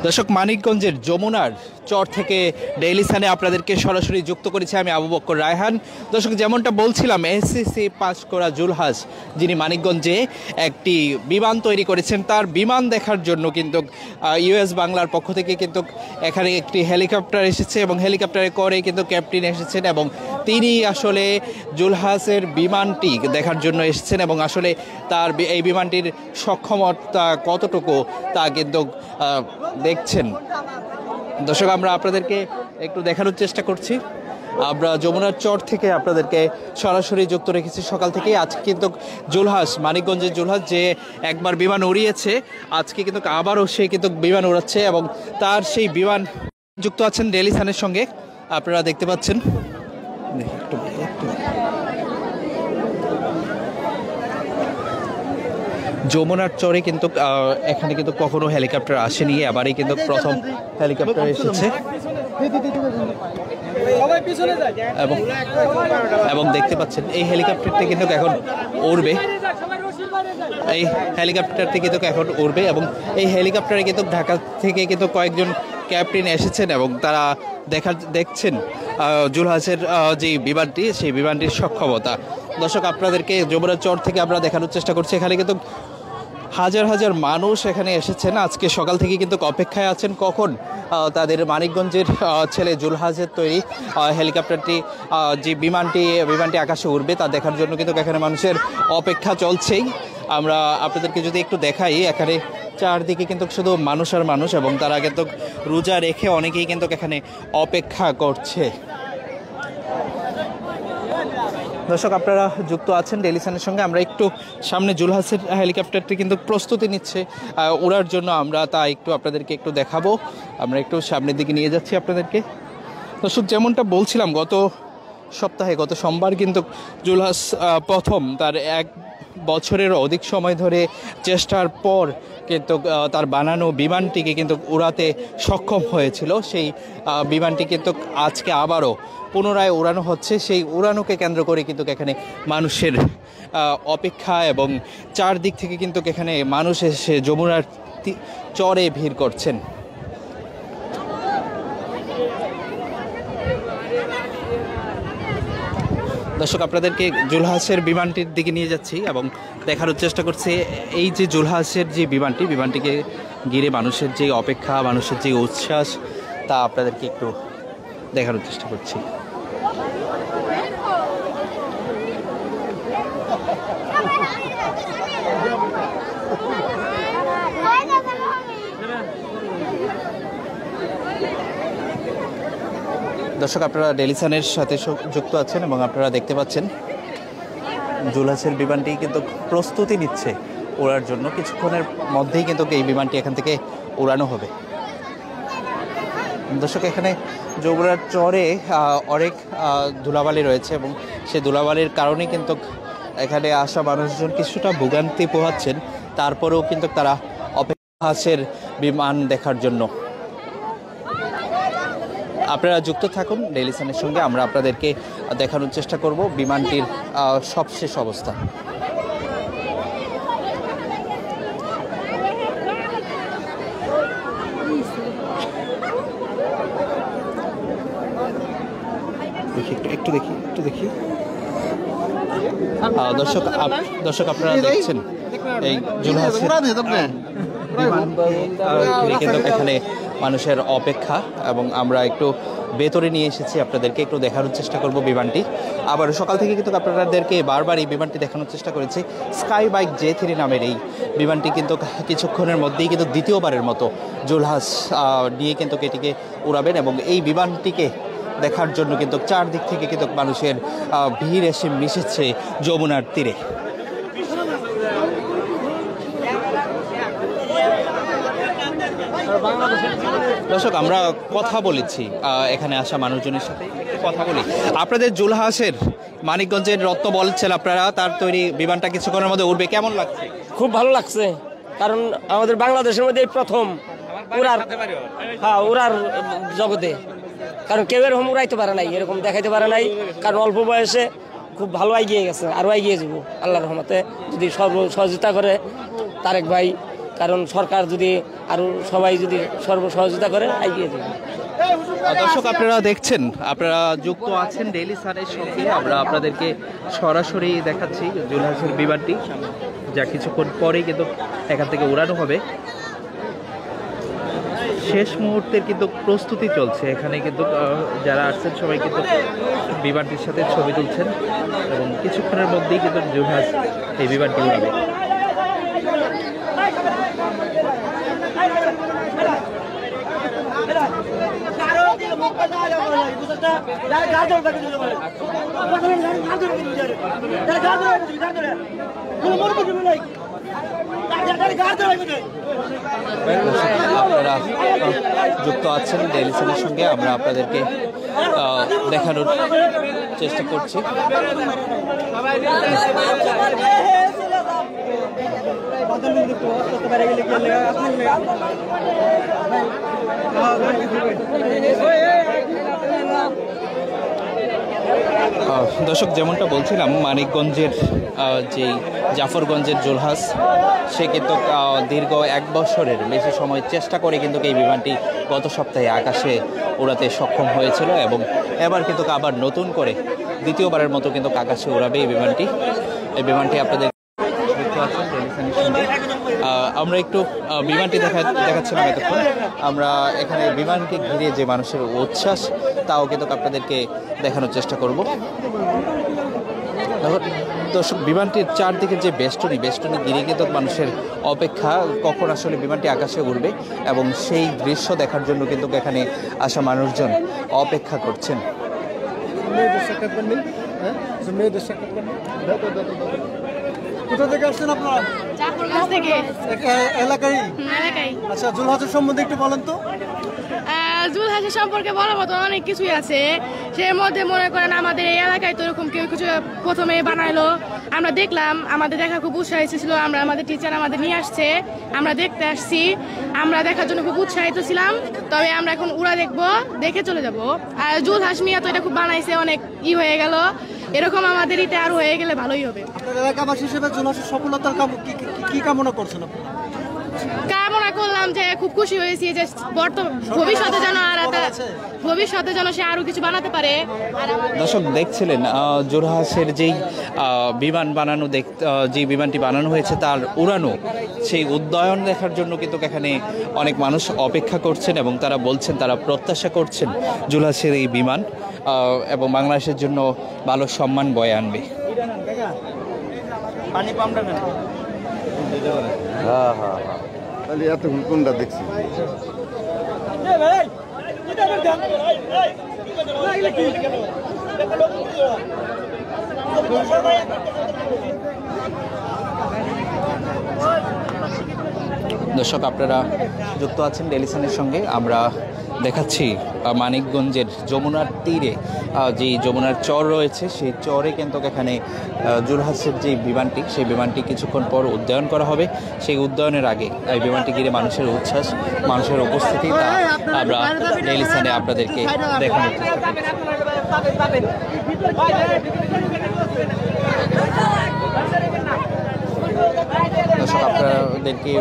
দর্শক, মানিকগঞ্জের যমুনার চর থেকে ডেইলি সানে আপনাদেরকে সরাসরি যুক্ত করেছি আমি আবু বকর রায়হান। দর্শক, যেমনটা বলছিলাম, এসএসসি পাস করা জুলহাস যিনি মানিকগঞ্জে একটি বিমান তৈরি করেছেন, তার বিমান দেখার জন্য কিন্তু ইউএস বাংলার পক্ষ থেকে কিন্তু এখানে একটি হেলিকপ্টার এসেছে এবং হেলিকপ্টারে করে কিন্তু ক্যাপ্টেন এসেছেন এবং তিনি আসলে জুলহাসের বিমানটি দেখার জন্য এসেছেন এবং আসলে তার এই বিমানটির সক্ষমতা কতটুকু তা কিন্তু দেখছেন। দর্শক, আমরা আপনাদেরকে একটু দেখানোর চেষ্টা করছি। আমরা যমুনার চর থেকে আপনাদেরকে সরাসরি যুক্ত রেখেছি সকাল থেকেই। আজকে কিন্তু জুলহাস, মানিকগঞ্জের জুলহাস যে একবার বিমান উড়িয়েছে, আজকে কিন্তু আবারও সে কিন্তু বিমান উড়াচ্ছে এবং তার সেই বিমান যুক্ত আছেন ডেইলি সানের সঙ্গে, আপনারা দেখতে পাচ্ছেন। যমুনার চরে কিন্তু এখানে কিন্তু কখনো হেলিকপ্টার আসেনি, এবারই কিন্তু প্রথম হেলিকপ্টার এসেছে এবং দেখতে পাচ্ছেন এই হেলিকপ্টারটি কিন্তু এখন উড়বে। এই হেলিকপ্টারটি কিন্তু এখন উড়বে এবং এই হেলিকপ্টারে কিন্তু ঢাকা থেকে কিন্তু কয়েকজন ক্যাপ্টেন এসেছেন এবং তারা দেখছেন জুলহাসের যে বিমানটি, সেই বিমানটির সক্ষমতা। দর্শক, আপনাদেরকে যমুনার চর থেকে আমরা দেখানোর চেষ্টা করছি। এখানে কিন্তু হাজার হাজার মানুষ এখানে এসেছেন, আজকে সকাল থেকে কিন্তু অপেক্ষায় আছেন কখন তাদের মানিকগঞ্জের ছেলে জুলহাসের তৈরি হেলিকপ্টারটি, যে বিমানটি আকাশে উড়বে তা দেখার জন্য কিন্তু এখানে মানুষের অপেক্ষা চলছেই। আমরা আপনাদেরকে যদি একটু দেখাই, এখানে চারদিকে কিন্তু শুধু মানুষ আর মানুষ এবং তারা কিন্তু রোজা রেখে অনেকেই কিন্তু এখানে অপেক্ষা করছে। দর্শক, আপনারা যুক্ত আছেন ডেইলি সানের সঙ্গে। আমরা একটু সামনে জুলহাসের হেলিকপ্টারটি কিন্তু প্রস্তুতি নিচ্ছে ওড়ার জন্য, আমরা তা একটু আপনাদেরকে একটু দেখাবো। আমরা একটু সামনের দিকে নিয়ে যাচ্ছি আপনাদেরকে। দর্শক, যেমনটা বলছিলাম, গত সোমবার কিন্তু জুলহাস প্রথম তার 1 বছরেরও অধিক সময় ধরে চেষ্টার পর কিন্তু তার বানানো বিমানটিকে কিন্তু উড়াতে সক্ষম হয়েছিল। সেই বিমানটি কিন্তু আজকে আবারও পুনরায় উড়ানো হচ্ছে। সেই উড়ানোকে কেন্দ্র করে কিন্তু এখানে মানুষের অপেক্ষা এবং চারদিক থেকে কিন্তু এখানে মানুষ এসে যমুনার চরে ভিড় করছেন। দর্শক, আপনাদেরকে জুলহাসের বিমানটির দিকে নিয়ে যাচ্ছি এবং দেখানোর চেষ্টা করছি এই যে জুলহাসের যে বিমানটিকে ঘিরে মানুষের যে অপেক্ষা, মানুষের যে উচ্ছ্বাস, তা আপনাদেরকে একটু দেখানোর চেষ্টা করছি। দর্শক, আপনারা ডেইলি সানের সাথে যুক্ত আছেন এবং আপনারা দেখতে পাচ্ছেন জুলহাসের বিমানটি কিন্তু প্রস্তুতি নিচ্ছে ওড়ার জন্য। কিছুক্ষণের মধ্যেই কিন্তু এই বিমানটি এখান থেকে উড়ানো হবে। দর্শক, এখানে যমুনার চরে অনেক ধুলাবালি রয়েছে এবং সেই ধুলাবালির কারণে কিন্তু এখানে আসা মানুষজন কিছুটা ভোগান্তি পোহাচ্ছেন। তারপরেও কিন্তু তারা অপেক্ষার বিমান দেখার জন্য। আপনারা যুক্ত থাকুন ডেইলি সানের সঙ্গে, আমরা আপনাদেরকে দেখানোর চেষ্টা করব বিমানটির সবশেষ অবস্থা। একটু দেখি দর্শক, আপনারা দেখছেন এই জুলহাসের কিন্তু এখানে মানুষের অপেক্ষা এবং আমরা একটু ভেতরে নিয়ে এসেছি, আপনাদেরকে একটু দেখানোর চেষ্টা করব বিমানটি। আবার সকাল থেকে কিন্তু আপনাদেরকে বারবার এই বিমানটি দেখানোর চেষ্টা করেছি। স্কাই বাইক J3 নামের এই বিমানটি কিন্তু কিছুক্ষণের মধ্যেই কিন্তু দ্বিতীয়বারের মতো জুলহাস নিয়ে কিন্তু এটিকে উড়াবেন এবং এই বিমানটিকে দেখার জন্য কিন্তু চারদিক থেকে কিন্তু মানুষের ভিড় এসে মিশেছে যমুনার তীরে। দর্শক, আমরা কথা বলেছি এখানে আসা মানুষজনের সাথে, কথা বলি। আপনাদের জুলহাসের মানিকগঞ্জের রত্ন বলছেন আপনারা, তার তৈরি বিমানটা কিছুক্ষণের মধ্যে উড়বে, কেমন লাগছে? খুব ভালো লাগছে, কারণ আমাদের বাংলাদেশের মধ্যে প্রথম উড়ার জগতে, কারণ কেউ এরকম উড়াইতে পারে নাই, এরকম দেখাইতে পারে নাই, কারণ অল্প বয়সে খুব ভালো এগিয়ে গেছে, আরও এগিয়ে যাবো আল্লাহর রহমতে যদি সহযোগিতা করে তারেক ভাই, কারণ সরকার যদি আরও সবাই যদি সহযোগিতা করে এগিয়ে যাবে। দর্শক আপনারা দেখছেন, আপনারা যুক্ত আছেন ডেইলি সানের সঙ্গে। আমরা আপনাদেরকে সরাসরি দেখাচ্ছি জুলহাসের বিমানটি, যা কিছুক্ষণ পরেই কিন্তু এখান থেকে উড়ানো হবে। শেষ মুহূর্তের কিন্তু প্রস্তুতি চলছে এখানে, কিন্তু যারা আসছেন সবাই কিন্তু বিমানটির সাথে ছবি তুলছেন এবং কিছুক্ষণের মধ্যেই কিন্তু জুলহাস এই বিমানটি উড়াবে। আপনারা যুক্ত আছেন ডেইলি সানের সঙ্গে, আমরা আপনাদেরকে দেখানোর চেষ্টা করছি। দর্শক যেমনটা বলছিলাম, মানিকগঞ্জের যেই জাফরগঞ্জের জুলহাস, সে কিন্তু দীর্ঘ 1 বছরের বেশি সময় চেষ্টা করে কিন্তু এই বিমানটি গত সপ্তাহে আকাশে উড়াতে সক্ষম হয়েছিল এবং এবার কিন্তু আবার নতুন করে দ্বিতীয়বারের মতো কিন্তু আকাশে উড়াবে এই বিমানটি। এই বিমানটি আপনাদের আমরা একটু বিমানটি দেখাচ্ছিলাম এতক্ষণ। আমরা এখানে বিমানকে ঘিরে যে মানুষের উচ্ছ্বাস, তাও কিন্তু আপনাদেরকে দেখানোর চেষ্টা করব। দর্শক, বিমানটির চারদিকে যে বেষ্টনী ঘিরে কিন্তু মানুষের অপেক্ষা, কখন আসলে বিমানটি আকাশে উড়বে এবং সেই দৃশ্য দেখার জন্য কিন্তু এখানে আসা মানুষজন অপেক্ষা করছেন। কোথা থেকে আসছেন আপনারা? জাফরগঞ্জ থেকে। এলাকায়? এলাকায়। আচ্ছা, জুলহাসের সম্বন্ধে একটু বলেন তো। জুলহাসের সম্পর্কে বলার মতো অনেক কিছুই আছে। সেই মধ্যে মনে করেন আমাদের এই এলাকায় তো এরকম কেউ কিছু প্রথমে বানাইলো, আমরা দেখলাম, আমাদের দেখা খুব উৎসাহিত ছিল। আমরা আমাদের টিচার আমাদের নিয়ে আসছে, আমরা দেখতে আসছি, আমরা দেখার জন্য খুব উৎসাহিত ছিলাম। তবে আমরা এখন উড়া দেখবো, দেখে চলে যাব। আর জুলহাস মিয়া তো এটা খুব বানাইছে, অনেক হয়ে গেল। এরকম আমাদের ইতে আরো হয়ে গেলে ভালোই হবে। আপনার এলাকাবাসী হিসেবে জুলহাসের সফলতার কি কামনা করছেন আপনি? কামনা করলাম যে খুব খুশি হয়েছি যে ভবিষ্যতে যেন সে আরো কিছু বানাতে পারে। দর্শক দেখছিলেন জুলহাসের যেই বিমান বানানো যে বিমানটি বানানো হয়েছে তার উড়ানো, সেই উদ্যয়ন দেখার জন্য কিন্তু এখানে অনেক মানুষ অপেক্ষা করছেন এবং তারা বলছেন, তারা প্রত্যাশা করছেন জুলহাসের এই বিমান এবং বাংলাদেশের জন্য ভালো সম্মান বয়ে আনবে। হ্যাঁ হ্যাঁ হ্যাঁ, তাহলে এতক্ষণ কোনটা দেখছি? দর্শক আপনারা যুক্ত আছেন ডেইলি সানের সঙ্গে। আমরা দেখাচ্ছি মানিকগঞ্জের যমুনার তীরে যেই যমুনার চর রয়েছে, সেই চরে কিন্তু এখানে জুলহাসের যে বিমানটি, সেই বিমানটি কিছুক্ষণ পর উড্ডয়ন করা হবে। সেই উড্ডয়নের আগে এই বিমানটি ঘিরে মানুষের উচ্ছ্বাস, মানুষের উপস্থিতি, তা আমরা ডেইলি সানে আপনাদেরকে দেখানোর চেষ্টা করছি। দর্শক আপনাদেরকে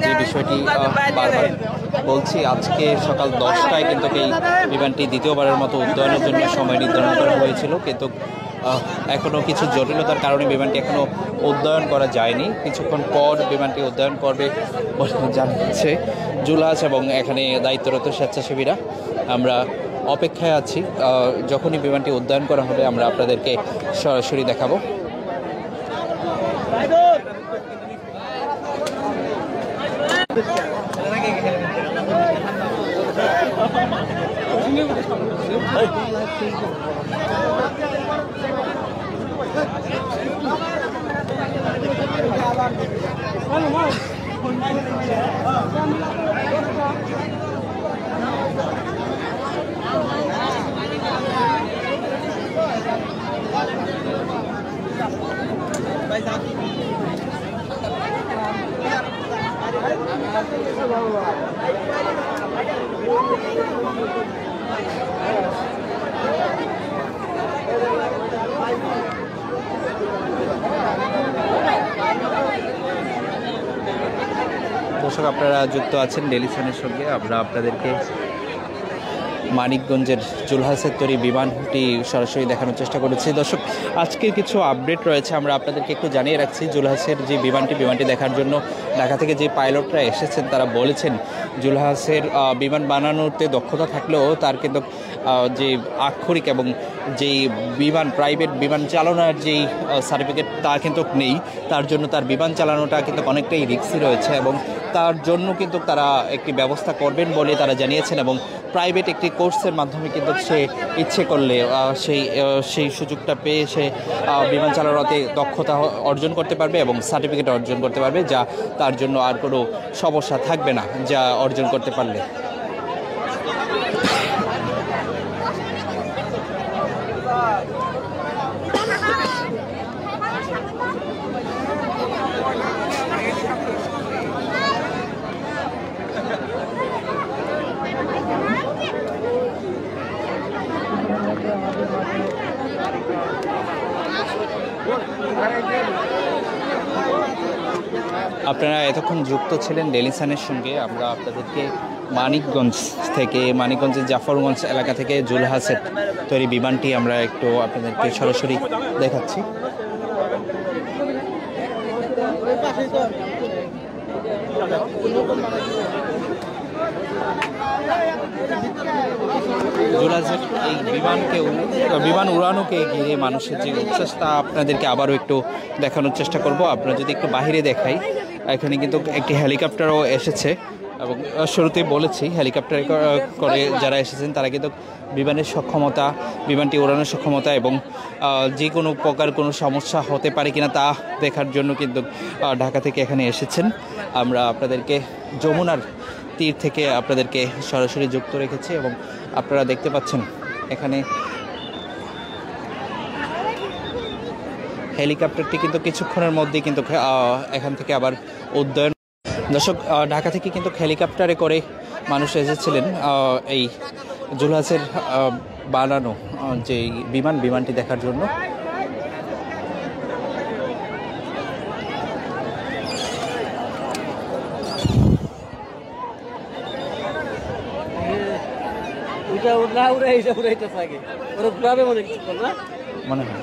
যে বিষয়টি বারবার বলছি, আজকে সকাল 10টায় কিন্তু এই বিমানটি দ্বিতীয়বারের মতো উড্ডয়নের জন্য সময় নির্ধারণ করা হয়েছিল, কিন্তু এখনও কিছু জটিলতার কারণে বিমানটি এখনও উড্ডয়ন করা যায়নি। কিছুক্ষণ পর বিমানটি উড্ডয়ন করবে বলে জানাচ্ছে জুলহাস এবং এখানে দায়িত্বরত স্বেচ্ছাসেবীরা। আমরা অপেক্ষায় আছি, যখনই বিমানটি উড্ডয়ন করা হবে আমরা আপনাদেরকে সরাসরি দেখাবো। দর্শক আপনারা যুক্ত আছেন ডেইলি সানের সঙ্গে। আমরা আপনাদেরকে মানিকগঞ্জের জুলহাসের তৈরি বিমানটি সরাসরি দেখানোর চেষ্টা করেছি। দর্শক আজকের কিছু আপডেট রয়েছে, আমরা আপনাদেরকে একটু জানিয়ে রাখছি। জুলহাসের যে বিমানটি দেখার জন্য ঢাকা থেকে যে পাইলটরা এসেছেন তারা বলেছেন জুলহাসের বিমান বানানোতে দক্ষতা থাকলেও তার কিন্তু যে আক্ষরিক এবং যেই প্রাইভেট বিমান চালানোর যেই সার্টিফিকেট তা কিন্তু নেই, তার জন্য তার বিমান চালানোটা কিন্তু অনেকটাই রিস্কি রয়েছে এবং তার জন্য কিন্তু তারা একটি ব্যবস্থা করবেন বলে তারা জানিয়েছেন এবং প্রাইভেট একটি কোর্সের মাধ্যমে কিন্তু সে ইচ্ছে করলে সেই সুযোগটা পেয়ে সে বিমান চালানোতে দক্ষতা অর্জন করতে পারবে এবং সার্টিফিকেট অর্জন করতে পারবে, যা তার জন্য আর কোনো সমস্যা থাকবে না যা অর্জন করতে পারলে। আপনারা এতক্ষণ যুক্ত ছিলেন ডেইলি সানের সঙ্গে। আমরা আপনাদেরকে মানিকগঞ্জের জাফরগঞ্জ এলাকা থেকে জুলহাসের তৈরি বিমানটি আমরা একটু আপনাদেরকে সরাসরি দেখাচ্ছি। জুলহাসের এই বিমান উড়ানোকে ঘিরে মানুষের যে উচ্ছ্বাস তা আপনাদেরকে আবারও একটু দেখানোর চেষ্টা করব। আপনারা যদি একটু বাহিরে দেখাই, এখানে কিন্তু একটি হেলিকপ্টারও এসেছে এবং শুরুতেই বলেছি হেলিকপ্টারে করে যারা এসেছেন তারা কিন্তু বিমানটি ওড়ানোর সক্ষমতা এবং যে কোনো প্রকার কোনো সমস্যা হতে পারে কিনা তা দেখার জন্য কিন্তু ঢাকা থেকে এখানে এসেছেন। আমরা আপনাদেরকে যমুনার তীর থেকে আপনাদেরকে সরাসরি যুক্ত রেখেছি এবং আপনারা দেখতে পাচ্ছেন এখানে হেলিকপ্টারটি কিন্তু কিছুক্ষণের মধ্যেই কিন্তু এখান থেকে আবার উড্ডয়ন। দর্শক ঢাকা থেকে কিন্তু হেলিকপ্টারে করে মানুষ এসেছিলেন এই জুলহাসের বানানো যে বিমানটি দেখার জন্য। মনে হয়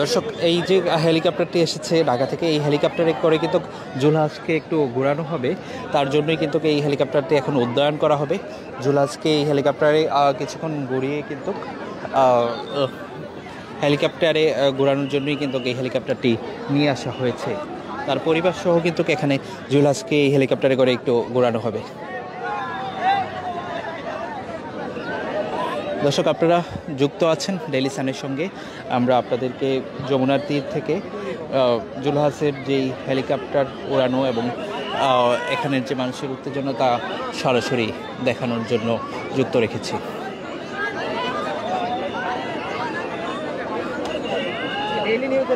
দর্শক এই যে হেলিকপ্টারটি এসেছে ঢাকা থেকে, এই হেলিকপ্টারে করে কিন্তু জুলহাসকে একটু ঘোরানো হবে, তার জন্যই কিন্তু এই হেলিকপ্টারটি এখন উড্ডয়ন করা হবে। জুলহাসকে এই হেলিকপ্টারে কিছুক্ষণ ঘুরিয়ে কিন্তু হেলিকপ্টারে ঘোরানোর জন্যই কিন্তু এই হেলিকপ্টারটি নিয়ে আসা হয়েছে। তার পরিবার সহ কিন্তু এখানে জুলহাসকে এই হেলিকপ্টারে করে একটু ঘোরানো হবে। দর্শক আপনারা যুক্ত আছেন ডেইলি সানের সঙ্গে। আমরা আপনাদেরকে যমুনার তীর থেকে জুলহাসের যেই হেলিকপ্টার উড়ানো এবং এখানের যে মানুষের উত্তেজনা তা সরাসরি দেখানোর জন্য যুক্ত রেখেছি। ডেইলি নিউজে